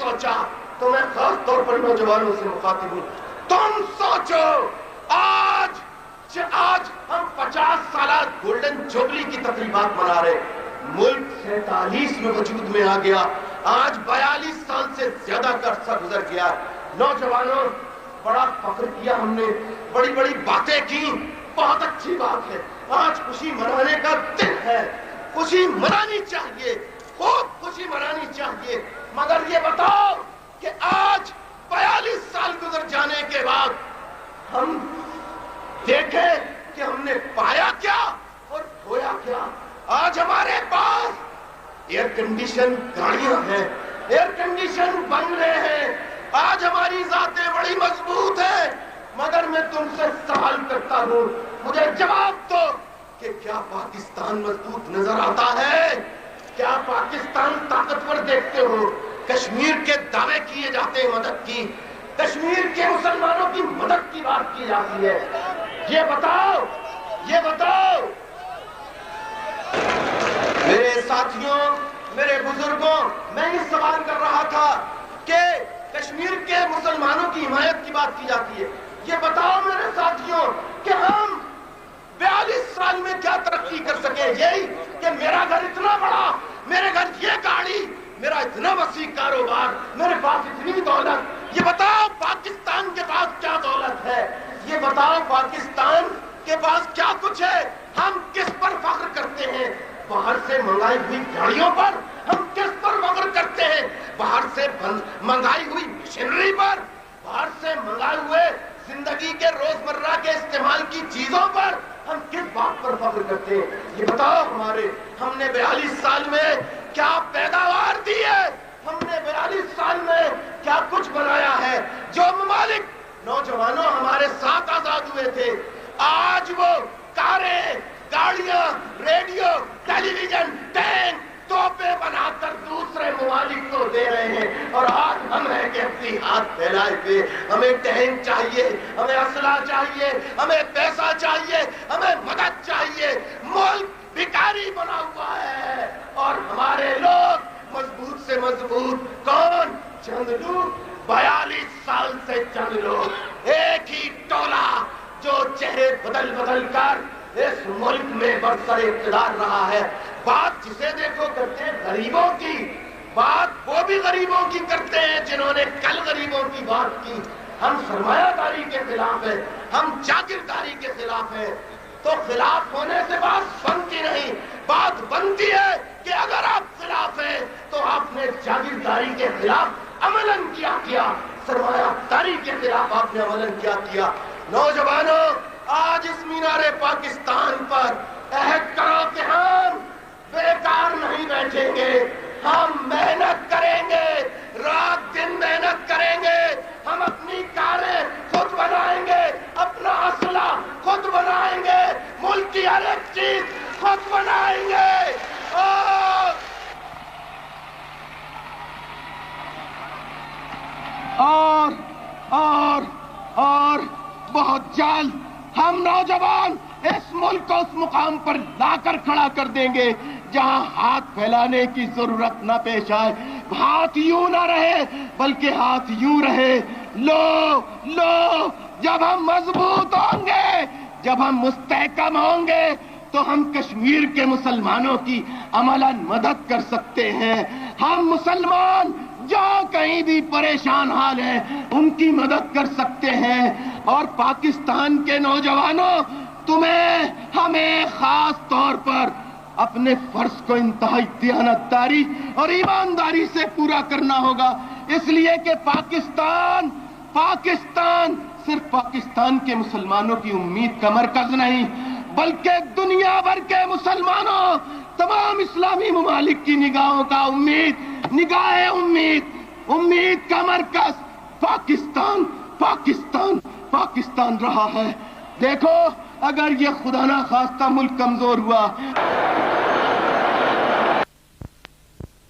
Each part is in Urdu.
سوچا تو میں خاص طور پر نوجوانوں سے مخاطب ہوں. تم سوچو آج ہم 50 سالہ گولڈن جوبلی کی تقریبات منا رہے. ملک 47 میں وجود میں آ گیا. آج 42 سال سے زیادہ کا عرصہ گزر گیا. نوجوانوں بڑا فخر کیا ہم نے, بڑی بڑی باتیں کی, بہت اچھی بات ہے. آج خوشی منانے کا دن ہے, خوشی منانی چاہیے, خوب خوشی منانی چاہیے. مگر یہ بتاؤ کہ آج 42 سال گزر جانے کے بعد ہم دیکھیں کہ ہم نے پایا کیا اور کھویا کیا. آج ہمارے پاس ایئر کنڈیشن گاڑیاں ہیں, ایئر کنڈیشن بنگلے ہیں, آج ہماری ذاتیں بڑی مضبوط ہیں. مگر میں تم سے سوال کرتا ہوں, مجھے جواب دو کہ کیا پاکستان مضبوط نظر آتا ہے؟ کیا پاکستان طاقتور دیکھتے ہو؟ کشمیر کے دعوے کیے جاتے ہیں مدد کی, کشمیر کے مسلمانوں کی مدد کی بات کی جاتی ہے. یہ بتاؤ میرے ساتھیوں, میرے بزرگوں, میں یہ سوال کر رہا تھا کہ کشمیر کے مسلمانوں کی حمایت کی بات کی جاتی ہے. یہ بتاؤ میرے ساتھیوں کہ ہم 42 سال میں کیا ترقی کر سکے؟ یہی کہ میرا گھر اتنا بڑا, میرے گھر یہ گاڑی, میرا اتنا وسیع کاروبار, میرے پاس اتنی دولت. یہ بتاؤ پاکستان کے پاس کیا دولت ہے؟ یہ بتاؤ پاکستان کے پاس کیا کچھ ہے؟ ہم کس پر فخر کرتے ہیں؟ باہر سے منگائی ہوئی گاڑیوں پر ہم کس پر فخر کرتے ہیں؟ باہر سے منگائی ہوئی مشینری پر, باہر سے منگائے ہوئے زندگی کے روزمرہ کے استعمال کی چیزوں پر ہم کس بات پر فخر کرتے ہیں؟ یہ بتاؤ ہم نے 42 سال میں کیا پیداوار دی ہے؟ ہم نے 42 سال میں کیا کچھ بنایا ہے؟ جو ممالک نوجوانوں ہمارے ساتھ آزاد ہوئے تھے, آج وہ کاریں, گاڑیاں, ریڈیو, ٹیلی ویژن, ٹینک, توپیں بنا کر دوسرے ممالک کو دے رہے ہیں. اور آج ہم ہیں کہ اپنی ہاتھ پھیلائے ہوئے, ہمیں ٹینک چاہیے, ہمیں اسلحہ چاہیے, ہمیں پیسہ چاہیے, ہمیں مدد چاہیے. ملک بھکاری بنا ہوا ہے اور ہمارے لوگ مضبوط سے مضبوط کون؟ چند لوگ, 42 سال سے چند لوگ, ایک ہی ٹولہ جو چہرے بدل بدل کر اس ملک میں برسر اقتدار رہا ہے. بات جسے دیکھو کرتے ہیں غریبوں کی, بات وہ بھی غریبوں کی کرتے ہیں جنہوں نے کل غریبوں کی بات کی. ہم سرمایہ داری کے خلاف ہیں, ہم جاگیرداری کے خلاف ہیں. تو خلاف ہونے سے بات بنتی نہیں, بات بنتی ہے کہ اگر آپ خلاف ہیں تو آپ نے جاگیرداری کے خلاف عملاً کیا, سرمایہ داری کے خلاف آپ نے عملاً کیا. نوجوانوں, آج اس مینار پاکستان پر عہد کرو کہ ہم بیکار نہیں بیٹھیں گے, ہم محنت کریں گے, رات دن محنت کریں گے. ہم اپنی کاریں خود بنائیں گے, اپنا اسلحہ خود بنائیں گے, ملک کی ہر ایک چیز خود بنائیں گے. اور بہت جلد ہم نوجوان اس ملک کو اس مقام پر لا کر کھڑا کر دیں گے جہاں ہاتھ پھیلانے کی ضرورت نہ پیش آئے. ہاتھ یوں نہ رہے بلکہ ہاتھ یوں رہے. لو جب ہم مضبوط ہوں گے, جب ہم مستحکم ہوں گے تو ہم کشمیر کے مسلمانوں کی عملاً مدد کر سکتے ہیں. ہم مسلمان جو کہیں بھی پریشان حال ہیں ان کی مدد کر سکتے ہیں. اور پاکستان کے نوجوانوں, تمہیں ہمیں خاص طور پر اپنے فرض کو انتہائی دیانتداری اور ایمانداری سے پورا کرنا ہوگا, اس لیے کہ پاکستان صرف پاکستان کے مسلمانوں کی امید کا مرکز نہیں بلکہ دنیا بھر کے مسلمانوں, تمام اسلامی ممالک کی نگاہوں کا امید کا مرکز پاکستان رہا ہے. دیکھو, اگر یہ خدا نہ خواستہ ملک کمزور ہوا,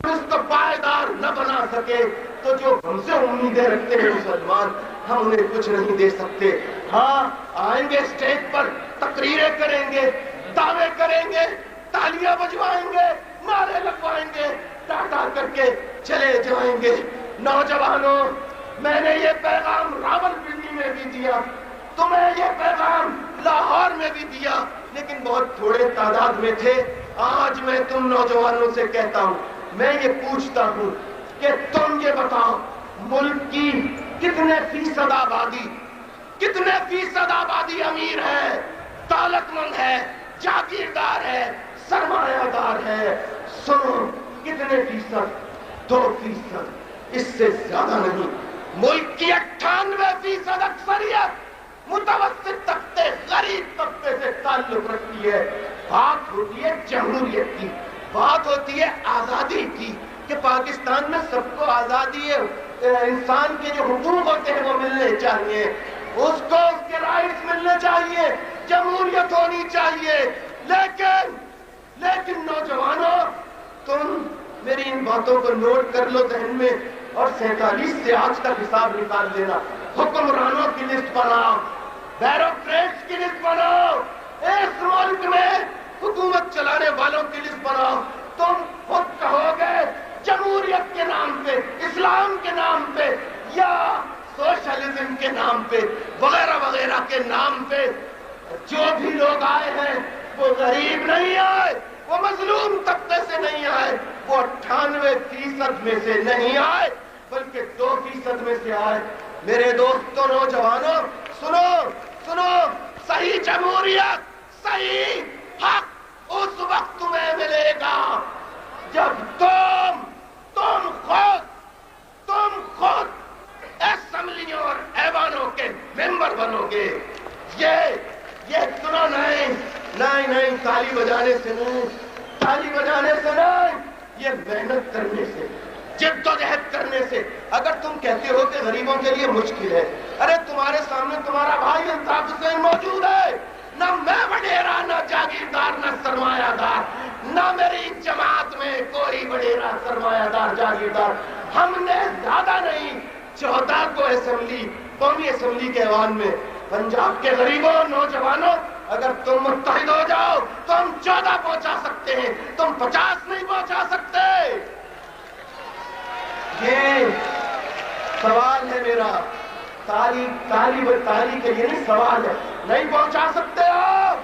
اس کو پائیدار نہ بنا سکے, تو جو ہم سے امیدیں رکھتے ہیں مسلمان, ہم انہیں کچھ نہیں دے سکتے. ہاں, آئیں گے اسٹیج پر, تقریریں کریں گے, دعوے کریں گے, تالیاں بجوائیں گے, نعرے لگوائیں گے, ٹاٹا کر کے چلے جائیں گے. نوجوانوں، میں نے یہ پیغام راولپنڈی میں بھی دیا، تمہیں یہ پیغام لاہور میں بھی دیا، لیکن بہت تھوڑے تعداد میں تھے۔ آج میں تم نوجوانوں سے کہتا ہوں، میں یہ پوچھتا ہوں کہ تم یہ بتاؤ، ملک کی کتنے فیصد آبادی امیر ہے، دولت مند ہے، جاگیردار ہے، سرمایہ دار ہے؟ سنو، کتنے فیصد؟ 2%، اس سے زیادہ نہیں۔ ملک کی 98% اکثریت متوسط طبقے، غریب طبقے سے تعلق رکھتی ہے۔ بات ہوتی ہے جمہوریت کی، بات ہوتی ہے آزادی کی، کہ پاکستان میں سب کو آزادی ہے، انسان کے جو حقوق ہوتے ہیں وہ ملنے چاہیے، اس کو اس کے رائٹس ملنے چاہیے، جمہوریت ہونی چاہیے۔ لیکن نوجوانوں، تم میری ان باتوں کو نوٹ کر لو ذہن میں، اور 47 سے آج تک حساب نکال لینا۔ حکمرانوں کی لسٹ بناؤ، بیوروکریٹس کی لسٹ بناؤ، اس ملک میں حکومت چلانے والوں کی لسٹ بناؤ۔ تم خود کہو گے جمہوریت کے نام پہ، اسلام کے نام پہ، یا سوشلزم کے نام پہ، وغیرہ وغیرہ کے نام پہ، جو بھی لوگ آئے ہیں وہ غریب نہیں آئے، وہ مظلوم طبقے سے نہیں آئے، وہ 98% میں سے نہیں آئے، بلکہ 2% میں سے آئے۔ میرے دوستوں، نوجوانوں، سنو، صحیح جمہوریت، صحیح حق اس وقت تمہیں ملے گا جب تم خود اسمبلیوں اور ایوانوں کے ممبر بنو گے۔ یہ سنو، نہیں، تالی بجانے سے نہیں، یہ محنت کرنے سے، جد و جہد کرنے سے۔ اگر تم کہتے ہو کہ غریبوں کے لیے مشکل ہے، ارے تمہارے سامنے تمہارا بھائی الطاف حسین موجود ہے، نہ میں وڈیرا، نہ جاگیردار، نہ سرمایہ دار، نہ میری جماعت میں کوئی وڈیرا، سرمایہ دار، جاگیردار۔ ہم نے زیادہ نہیں، 14 کو اسمبلی، قومی اسمبلی کے ایوان میں۔ پنجاب کے غریبوں، نوجوانوں، اگر تم متحد ہو جاؤ تو ہم 14 پہنچا سکتے ہیں، تم 50 نہیں پہنچا سکتے۔ یہ سوال ہے میرا، تالی کے لیے نہیں، سوال ہے، نہیں پہنچا سکتے ہو۔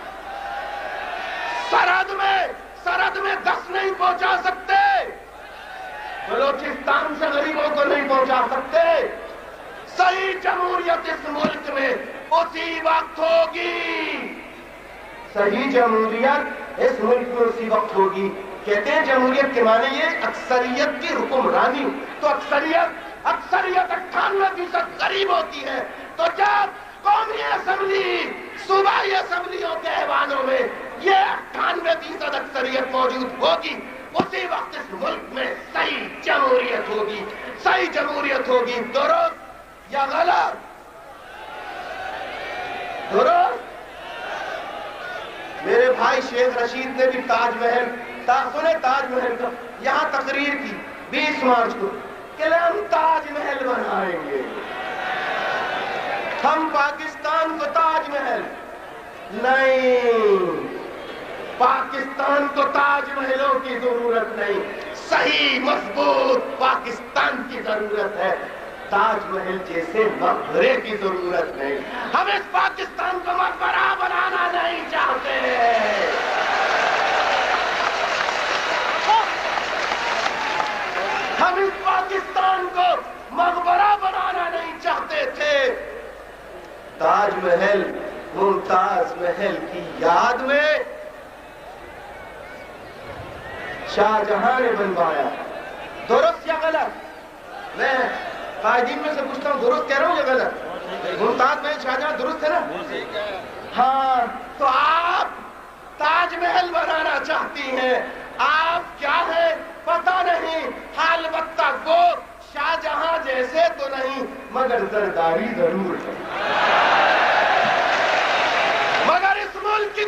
سرحد میں 10 نہیں پہنچا سکتے، بلوچستان سے غریبوں کو نہیں پہنچا سکتے۔ صحیح جمہوریت اس ملک میں اسی وقت ہوگی، صحیح جمہوریت اس ملک میں اسی وقت ہوگی۔ کہتے ہیں جمہوریت کے معنی یہ اکثریت کی حکمرانی، تو اکثریت 98% غریب ہوتی ہے، تو جب قومی اسمبلی، صوبائی اسمبلیوں کے ایوانوں میں یہ 98% اکثریت موجود ہوگی، اسی وقت اس ملک میں صحیح جمہوریت ہوگی۔ درست یا غلط؟ درست؟ میرے بھائی شیخ رشید نے بھی تاج محل کا یہاں تقریر کی 20 مارچ کو، کہ ہم تاج محل بنائیں گے، ہم پاکستان کو تاج محل نہیں، پاکستان کو تاج محلوں کی ضرورت نہیں، صحیح مضبوط پاکستان کی ضرورت ہے، تاج محل جیسے مقبرے کی ضرورت نہیں۔ ہم اس پاکستان کو مقبرہ بنانا نہیں چاہتے، ہم اس پاکستان کو مقبرہ بنانا نہیں چاہتے تھے۔ تاج محل ممتاز محل کی یاد میں شاہ جہاں نے بنوایا۔ درست یا غلط؟ میں قائدین میں سے پوچھتا ہوں، درست کہہ رہا ہوں یا غلط؟ ممتاز محل شاہ جہاں، درست ہے نا؟ ہاں، تو آپ تاج محل بنانا چاہتی ہیں، آپ کیا ہے پتہ نہیں، البتہ وہ شاہ جہاں جیسے تو نہیں، مگر زرداری ضرور ہے۔ مگر اس ملک کی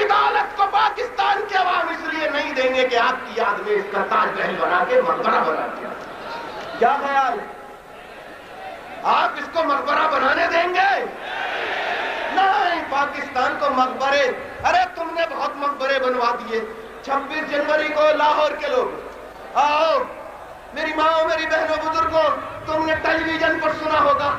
دولت کو پاکستان کے عوام اس لیے نہیں دیں گے کہ آپ کی یاد میں اس کا تاج محل بنا کے مقبرہ بنا دیا۔ کیا خیال ہے؟ آپ اس کو مقبرہ بنانے دیں گے؟ نہیں، پاکستان کو مقبرے، ارے تم نے بہت مقبرے بنوا دیے۔ 26 جنوری کو لاہور کے لوگ آؤ میری ماں، میری بہنوں، بزرگوں، تم نے ٹیلی ویژن پر سنا ہوگا